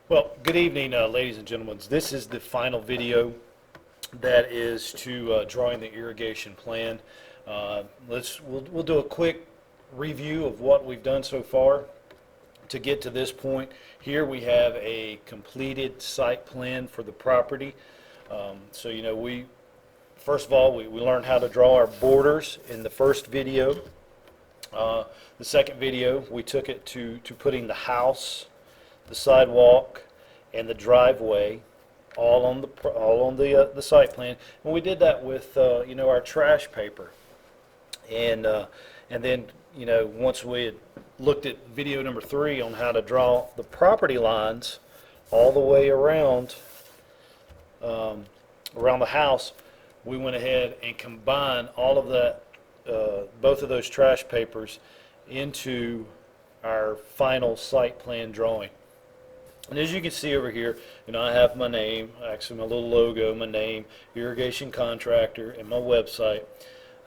Well, good evening, ladies and gentlemen. This is the final video that is to drawing the irrigation plan. We'll do a quick review of what we've done so far to get to this point. Here we have a completed site plan for the property. We first of all we learned how to draw our borders in the first video. The second video we took it to putting the house, the sidewalk, and the driveway all on the site plan, and we did that with our trash paper, and then once we had looked at video number 3 on how to draw the property lines all the way around the house, we went ahead and combined all of that, both of those trash papers into our final site plan drawing. And as you can see over here, I have my name, actually my little logo, my name, Irrigation Contractor, and my website.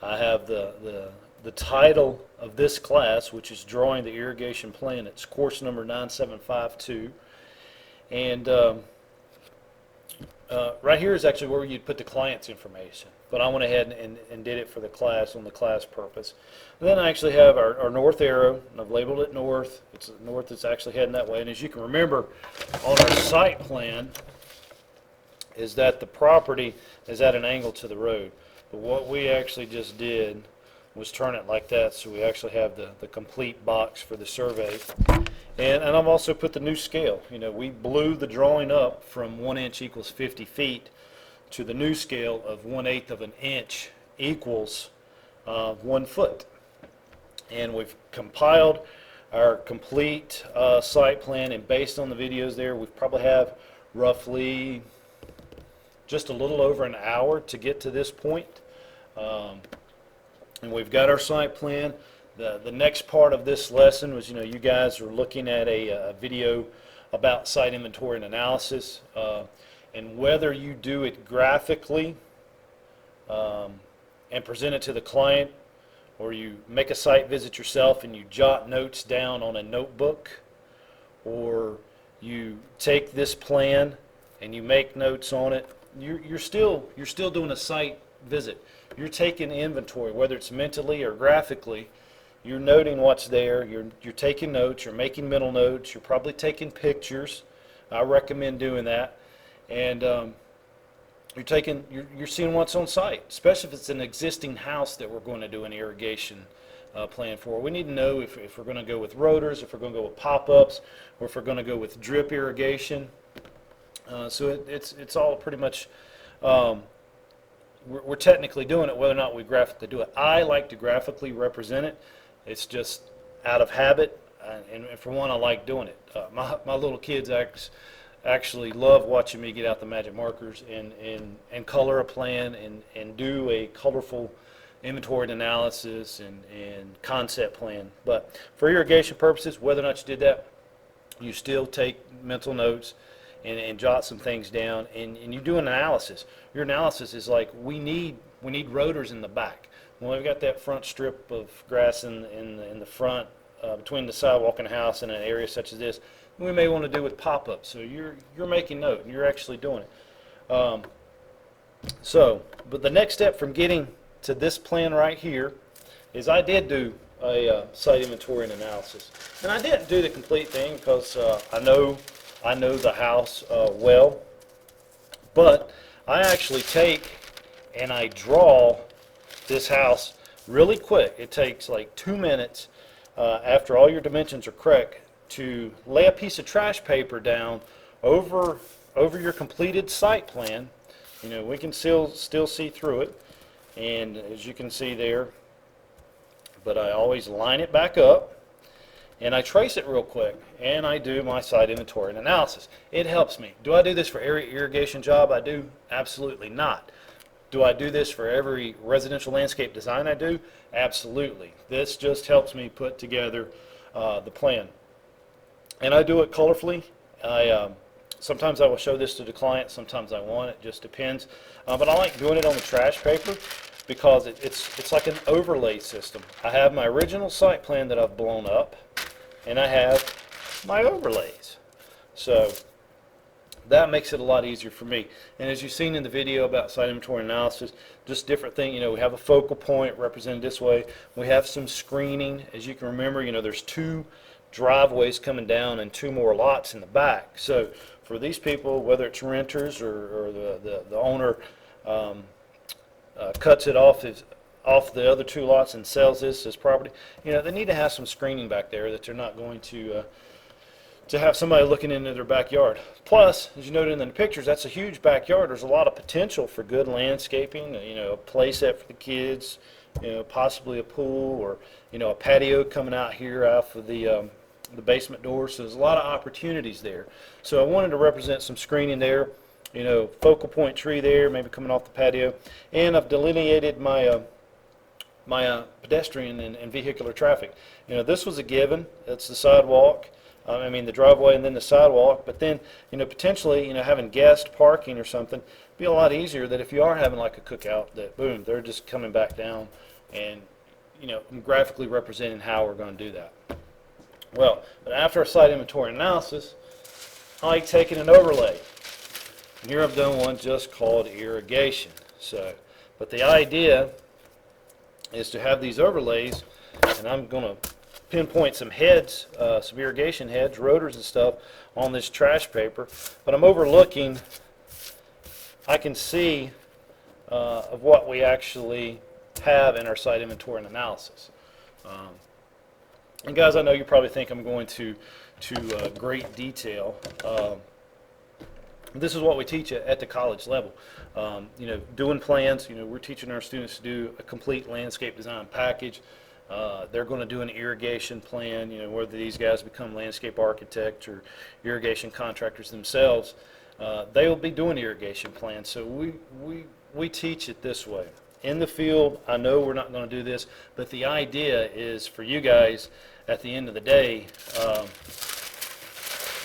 I have the title of this class, which is Drawing the Irrigation Plan. It's course number 9752. And right here is actually where you'd put the client's information. But I went ahead and did it for the class on the class purpose. And then I actually have our north arrow, and I've labeled it north. It's north that's actually heading that way. And as you can remember, on our site plan is that the property is at an angle to the road. But what we actually just did was turn it like that, so we actually have the complete box for the survey. And I've also put the new scale. We blew the drawing up from 1 inch equals 50 feet to the new scale of 1/8 of an inch equals 1 foot. And we've compiled our complete site plan, and based on the videos there, we probably have roughly just a little over an hour to get to this point. And we've got our site plan. The next part of this lesson was, you guys are looking at a video about site inventory and analysis, and whether you do it graphically and present it to the client, or you make a site visit yourself and you jot notes down on a notebook, or you take this plan and you make notes on it, you're still doing a site visit. You're taking inventory, whether it's mentally or graphically. You're noting what's there. You're taking notes. You're making mental notes. You're probably taking pictures. I recommend doing that. And you're seeing what's on site, especially if it's an existing house that we're going to do an irrigation plan for. We need to know if we're going to go with rotors, if we're going to go with pop-ups, or if we're going to go with drip irrigation. So it's all pretty much. We're technically doing it, whether or not we graphically do it. I like to graphically represent it. It's just out of habit, and for one, I like doing it. My little kids actually love watching me get out the magic markers and color a plan and do a colorful inventory analysis and concept plan. But for irrigation purposes, whether or not you did that, you still take mental notes and jot some things down, and you do an analysis. Your analysis is like, we need rotors in the back. When we've got that front strip of grass in the front between the sidewalk and the house in an area such as this, we may want to do with pop-ups. So you're making note and you're actually doing it. But the next step from getting to this plan right here is I did do a site inventory and analysis, and I didn't do the complete thing because I know the house well, but I actually take and I draw this house really quick. It takes like 2 minutes after all your dimensions are correct to lay a piece of trash paper down over your completed site plan. We can still see through it, and as you can see there, but I always line it back up and I trace it real quick, and I do my site inventory and analysis. It helps me. Do I do this for every irrigation job I do? Absolutely not. Do I do this for every residential landscape design I do? Absolutely. This just helps me put together the plan. And I do it colorfully. Sometimes I will show this to the client, sometimes I won't. It just depends. But I like doing it on the trash paper because it's like an overlay system. I have my original site plan that I've blown up, and I have my overlays. So that makes it a lot easier for me. And as you've seen in the video about site inventory analysis, just different thing, we have a focal point represented this way. We have some screening. As you can remember, there's 2 driveways coming down and 2 more lots in the back. So for these people, whether it's renters or the owner cuts it off the other 2 lots and sells this as property, they need to have some screening back there that they're not going to have somebody looking into their backyard. Plus, as you noted in the pictures, that's a huge backyard. There's a lot of potential for good landscaping, a play set for the kids, possibly a pool, or a patio coming out here off of the basement door. So there's a lot of opportunities there. So I wanted to represent some screening there, focal point tree there, maybe coming off the patio, and I've delineated my pedestrian and vehicular traffic. This was a given. It's the sidewalk. The driveway and then the sidewalk, but then, potentially, having guest parking or something, be a lot easier that if you are having like a cookout, that boom, they're just coming back down and, graphically representing how we're going to do that. Well, but after a site inventory analysis, I like taking an overlay. And here I've done one just called irrigation. So, but the idea is to have these overlays, and I'm going to pinpoint some heads, some irrigation heads, rotors and stuff on this trash paper, but I'm overlooking, I can see of what we actually have in our site inventory and analysis. And guys, I know you probably think I'm going to great detail. This is what we teach at the college level. Doing plans, we're teaching our students to do a complete landscape design package. They're going to do an irrigation plan, whether these guys become landscape architects or irrigation contractors themselves, they will be doing irrigation plans. So we teach it this way. In the field, I know we're not going to do this, but the idea is for you guys at the end of the day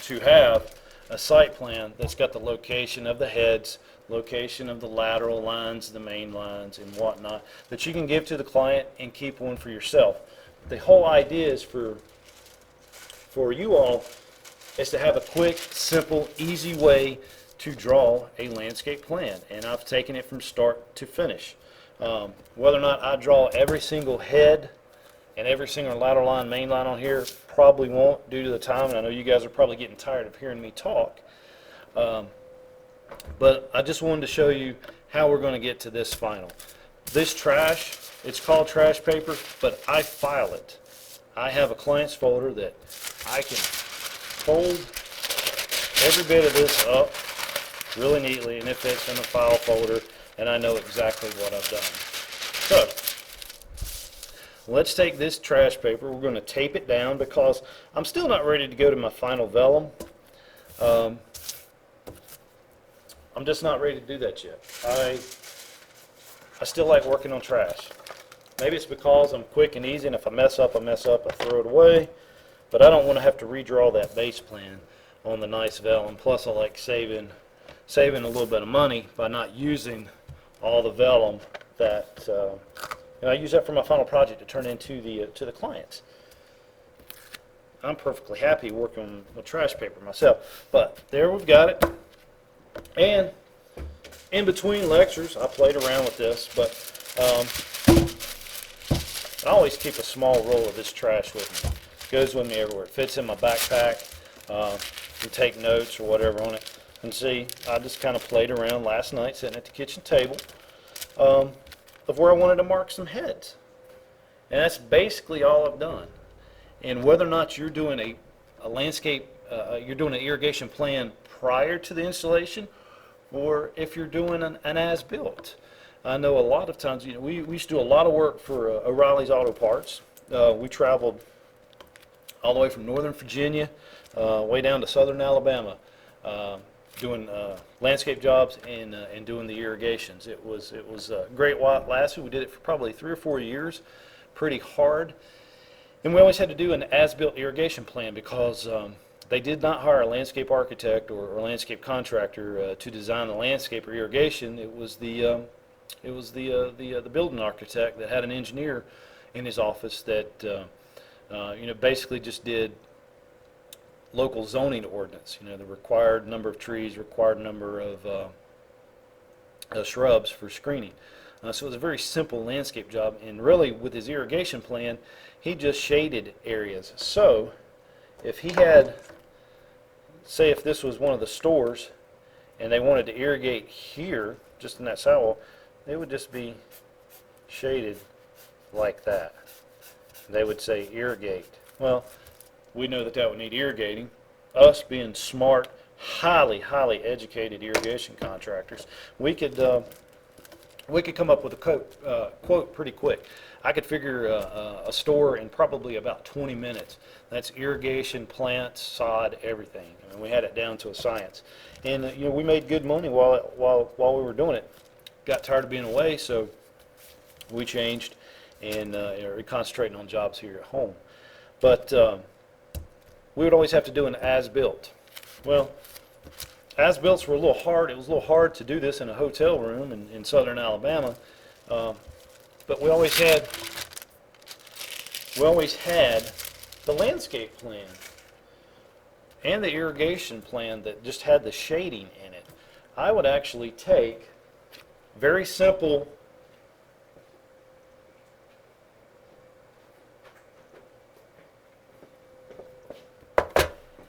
to have a site plan that's got the location of the heads, location of the lateral lines, the main lines, and whatnot, that you can give to the client and keep one for yourself. The whole idea is for you all is to have a quick, simple, easy way to draw a landscape plan, and I've taken it from start to finish. Whether or not I draw every single head and every single lateral line, main line on here, probably won't due to the time, and I know you guys are probably getting tired of hearing me talk. But I just wanted to show you how we're going to get to this final. This trash, it's called trash paper, but I file it. I have a client's folder that I can fold every bit of this up really neatly, and it fits in a file folder, and I know exactly what I've done. So, let's take this trash paper. We're going to tape it down because I'm still not ready to go to my final vellum. I'm just not ready to do that yet. I still like working on trash. Maybe it's because I'm quick and easy, and if I mess up, I throw it away. But I don't want to have to redraw that base plan on the nice vellum. Plus, I like saving a little bit of money by not using all the vellum that I use that for my final project to turn into to the clients. I'm perfectly happy working with trash paper myself. But there we've got it. And in between lectures, I played around with this, but I always keep a small roll of this trash with me. It goes with me everywhere. It fits in my backpack. You take notes or whatever on it. And see, I just kind of played around last night sitting at the kitchen table of where I wanted to mark some heads. And that's basically all I've done. And whether or not you're doing a landscape, you're doing an irrigation plan prior to the installation, or if you're doing an as-built. I know a lot of times, we used to do a lot of work for O'Reilly's Auto Parts. We traveled all the way from Northern Virginia, way down to Southern Alabama, doing landscape jobs and doing the irrigations. It was great while it lasted. We did it for probably 3 or 4 years, pretty hard. And we always had to do an as-built irrigation plan because they did not hire a landscape architect or landscape contractor to design the landscape or irrigation. It was the building architect that had an engineer in his office that basically just did local zoning ordinance, the required number of trees, required number of shrubs for screening. So it was a very simple landscape job, and really with his irrigation plan, he just shaded areas. So if he had, say if this was one of the stores, and they wanted to irrigate here, just in that sidewall, they would just be shaded like that. They would say irrigate. Well, we know that would need irrigating. Us being smart, highly educated irrigation contractors, we could come up with a quote pretty quick. I could figure a store in probably about 20 minutes. That's irrigation, plants, sod, everything. I mean, we had it down to a science. And we made good money while we were doing it. Got tired of being away, so we changed and are concentrating on jobs here at home. But we would always have to do an as-built. Well, as-builts were a little hard. It was a little hard to do this in a hotel room in southern Alabama, but we always had the landscape plan and the irrigation plan that just had the shading in it. I would actually take very simple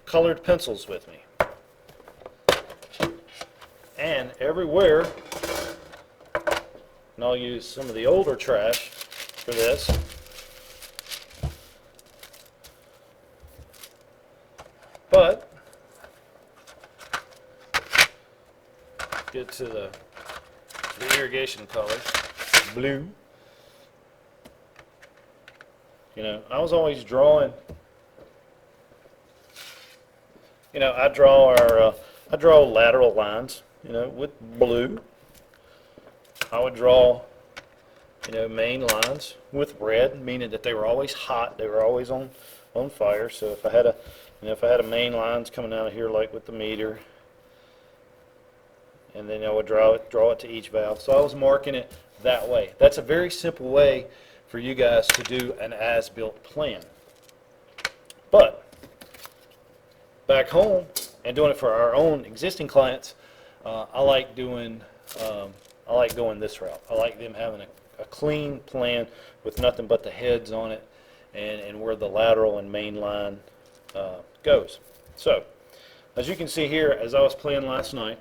colored pencils with me. And everywhere, and I'll use some of the older trash for this, but get to the irrigation colors, blue. I was always drawing. I draw lateral lines, with blue. I would draw, main lines with red, meaning that they were always hot. They were always on fire. So if I had a main lines coming out of here, like with the meter, and then I would draw it to each valve. So I was marking it that way. That's a very simple way for you guys to do an as-built plan. But back home and doing it for our own existing clients, I like going this route. I like them having a clean plan with nothing but the heads on it and where the lateral and main line goes. So as you can see here, as I was playing last night,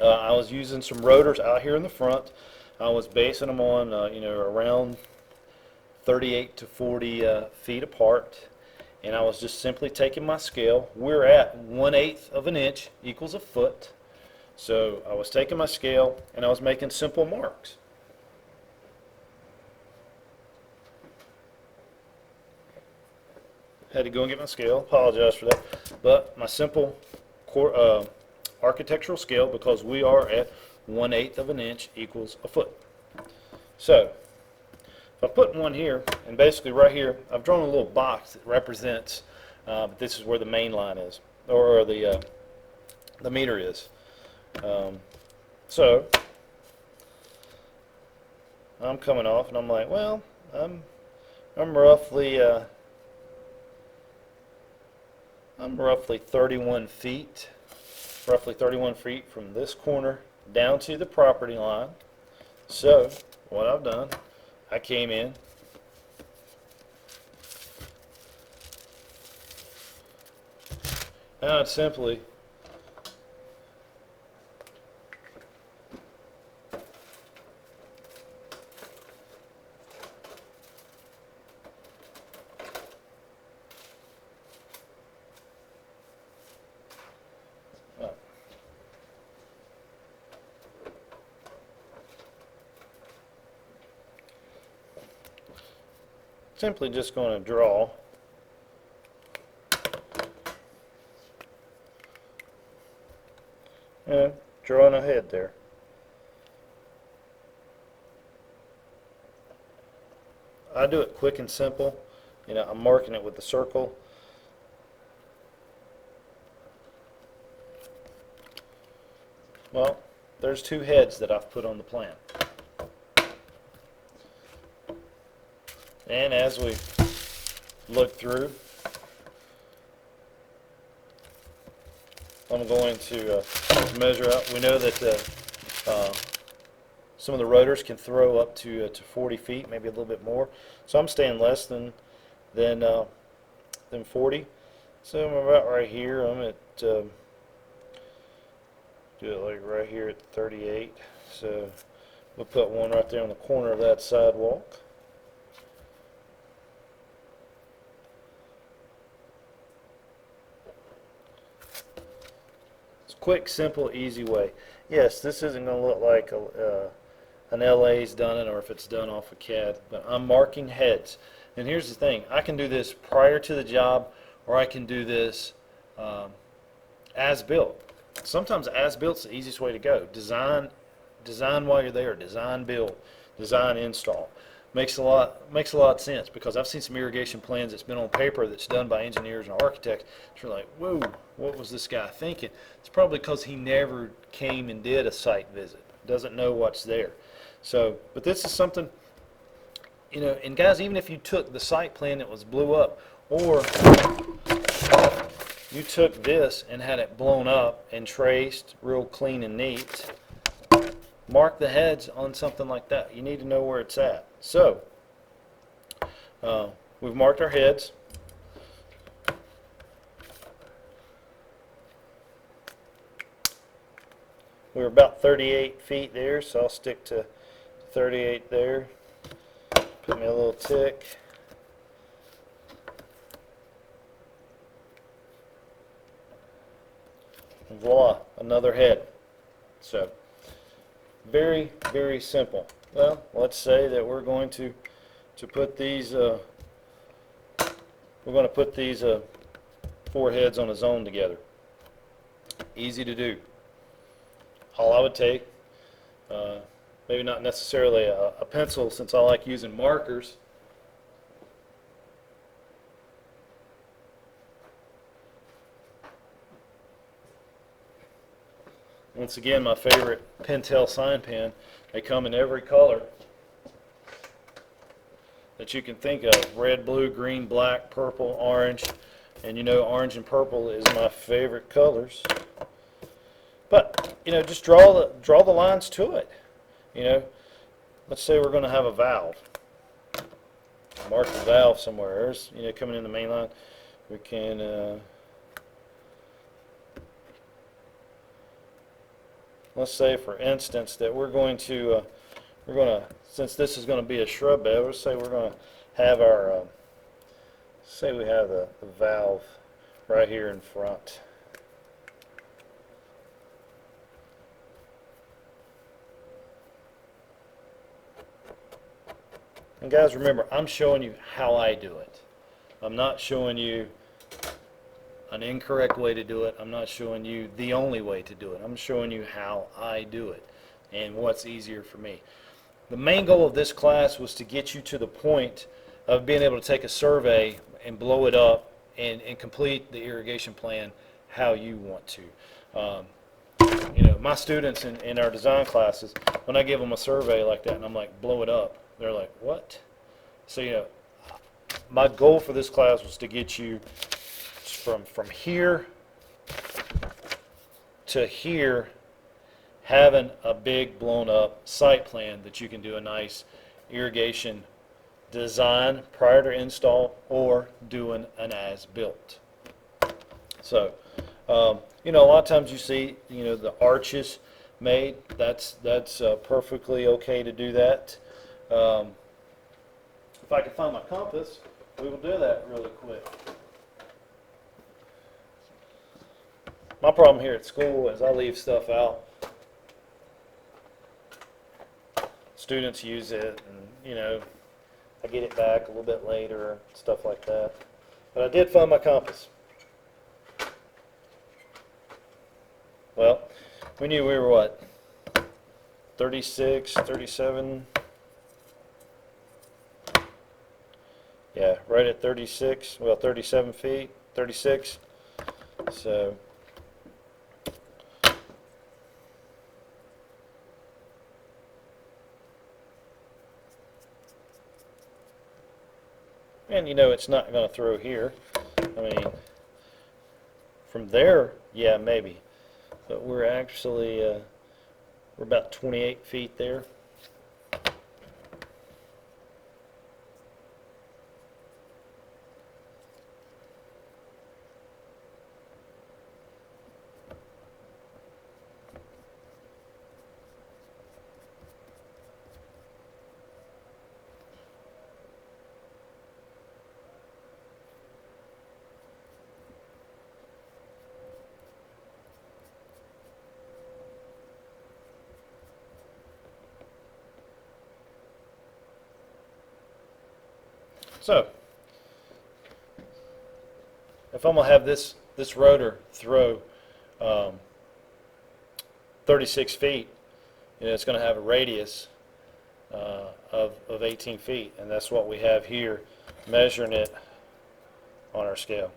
I was using some rotors out here in the front. I was basing them on around 38 to 40 feet apart. And I was just simply taking my scale. We're at 1/8 of an inch equals a foot. So I was taking my scale and I was making simple marks. Had to go and get my scale. Apologize for that. But my simple architectural scale, because we are at 1/8 of an inch equals a foot. So if I put one here, and basically right here, I've drawn a little box that represents, but this is where the main line is, or the meter is. So I'm coming off, and I'm like, well, I'm roughly 31 feet, from this corner down to the property line. So what I've done, I came in, and I'd simply simply just going to draw and drawing a head there. I do it quick and simple. I'm marking it with the circle. Well, there's two heads that I've put on the plan. And as we look through, I'm going to measure out. We know that some of the rotors can throw up to 40 feet, maybe a little bit more. So I'm staying less than 40. So I'm about right here. I'm at do it like right here at 38. So we'll put one right there on the corner of that sidewalk. It's a quick, simple, easy way. Yes, this isn't going to look like an LA's done it or if it's done off a CAD, but I'm marking heads. And here's the thing, I can do this prior to the job or I can do this as built. Sometimes as built's the easiest way to go. Design while you're there, design build, design install. Makes a lot of sense because I've seen some irrigation plans that's been on paper that's done by engineers and architects. You're like, whoa, what was this guy thinking? It's probably because he never came and did a site visit. Doesn't know what's there. So, but this is something, you know, and guys, even if you took the site plan that was blew up, or you took this and had it blown up and traced real clean and neat, mark the heads on something like that. You need to know where it's at. So, we've marked our heads. We're about 38 feet there, so I'll stick to 38 there. Put me a little tick. And voila, another head. So, very, very simple. Well, let's say that we're going to put these four heads on a zone together. Easy to do. All I would take, maybe not necessarily a pencil since I like using markers. Once again, my favorite Pentel sign pen. They come in every color that you can think of. Red, blue, green, black, purple, orange. And you know orange and purple is my favorite colors. But, you know, just draw the lines to it. You know, let's say we're going to have a valve. Mark the valve somewhere. There's, you know, coming in the main line. We can let's say, for instance, that we're going to, since this is going to be a shrub bed, let's say we're going to have our, say we have the valve right here in front. And guys, remember, I'm showing you how I do it. I'm not showing you an incorrect way to do it. I'm not showing you the only way to do it. I'm showing you how I do it and what's easier for me. The main goal of this class was to get you to the point of being able to take a survey and blow it up and complete the irrigation plan how you want to. You know, my students in our design classes, when I give them a survey like that and I'm like, blow it up, they're like, what? So, you know, my goal for this class was to get you from here to here, having a big blown up site plan that you can do a nice irrigation design prior to install or doing an as-built. So, you know, a lot of times you see, you know, the arches made. That's perfectly okay to do that. If I can find my compass, we will do that really quick. My problem here at school is I leave stuff out. Students use it, and you know, I get it back a little bit later, stuff like that. But I did find my compass. Well, we knew we were what? 36, 37. Yeah, right at 36. Well, 37 feet, 36. So. And you know it's not going to throw here. I mean, From there, yeah, maybe. But we're actually, we're about 28 feet there. So, if I'm going to have this rotor throw 36 feet, it's going to have a radius of 18 feet, and that's what we have here, measuring it on our scale.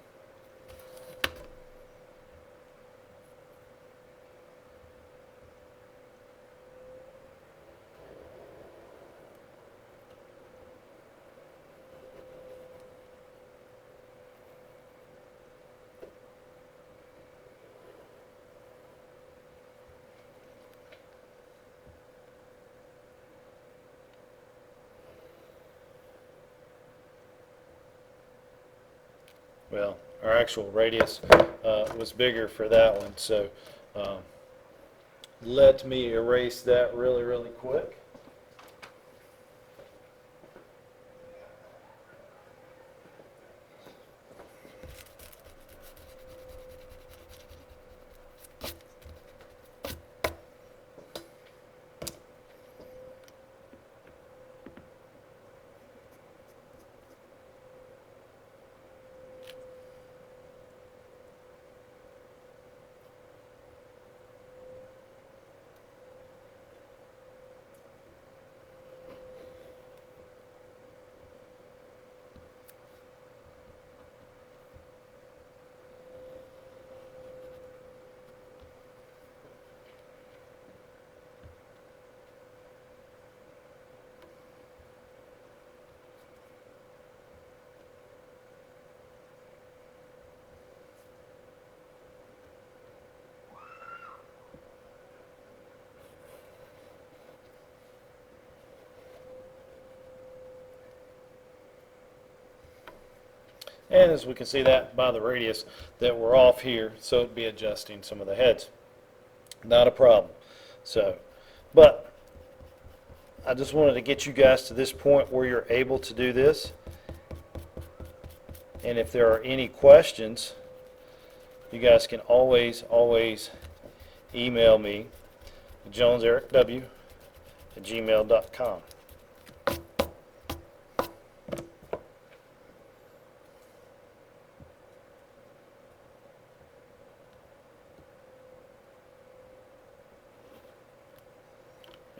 Well, our actual radius was bigger for that one, so let me erase that really quick. And as we can see that by the radius that we're off here, so it'd be adjusting some of the heads. Not a problem. So, but I just wanted to get you guys to this point where you're able to do this. And if there are any questions, you guys can always email me, jonesericw@gmail.com.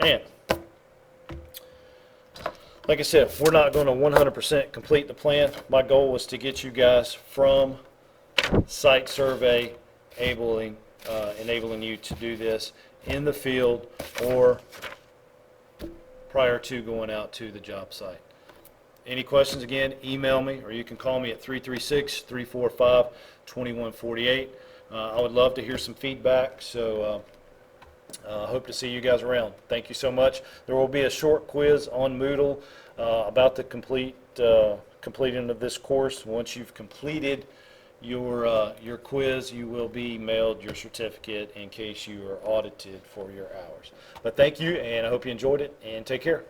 And like I said, we're not going to 100% complete the plan. My goal was to get you guys from site survey enabling you to do this in the field or prior to going out to the job site. Any questions, again, email me, or you can call me at 336-345-2148. I would love to hear some feedback, so hope to see you guys around. Thank you so much. There will be a short quiz on Moodle about the completing of this course. Once you've completed your quiz, you will be mailed your certificate in case you are audited for your hours. But thank you, and I hope you enjoyed it, and take care.